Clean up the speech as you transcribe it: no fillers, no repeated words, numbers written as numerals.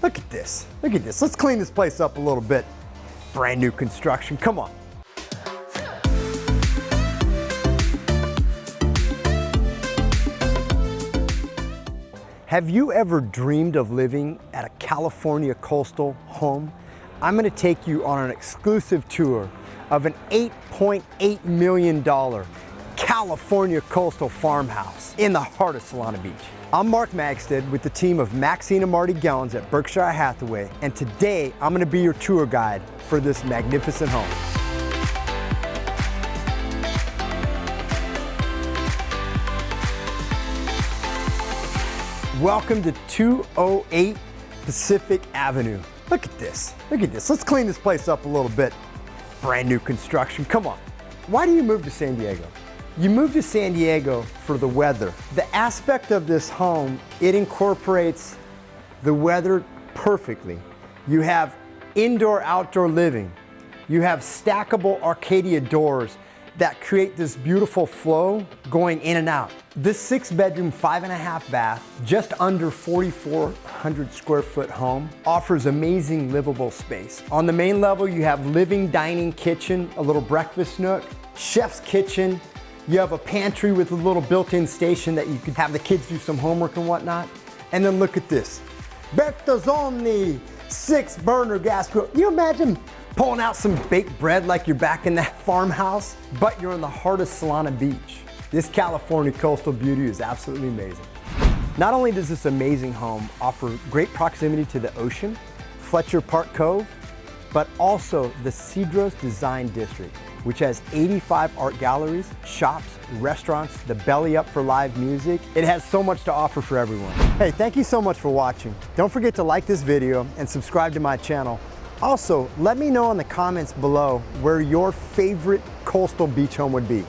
Look at this. Look at this. Let's clean this place up a little bit. Brand new construction. Come on. Have you ever dreamed of living at a California coastal home? I'm going to take you on an exclusive tour of an $8.8 million California coastal farmhouse in the heart of Solana Beach. I'm Mark Magstadt with the team of Maxine and Marty Gellens at Berkshire Hathaway, and today I'm going to be your tour guide for this magnificent home. Welcome to 208 Pacific Avenue. Look at this. Look at this. Let's clean this place up a little bit. Brand new construction. Come on. Why do you move to San Diego? You moved to San Diego for the weather. The aspect of this home, it incorporates the weather perfectly. You have indoor-outdoor living. You have stackable Arcadia doors that create this beautiful flow going in and out. This 6-bedroom, 5.5 bath, just under 4,400 square foot home offers amazing livable space. On the main level, you have living, dining, kitchen, a little breakfast nook, chef's kitchen. You have a pantry with a little built-in station that you could have the kids do some homework and whatnot. And then look at this. Bertolini 6-burner gas grill. You imagine pulling out some baked bread like you're back in that farmhouse, but you're in the heart of Solana Beach. This California coastal beauty is absolutely amazing. Not only does this amazing home offer great proximity to the ocean, Fletcher Park Cove, but also the Cedros Design District, which has 85 art galleries, shops, restaurants, the belly up for live music. It has so much to offer for everyone. Hey, thank you so much for watching. Don't forget to like this video and subscribe to my channel. Also, let me know in the comments below where your favorite coastal beach home would be.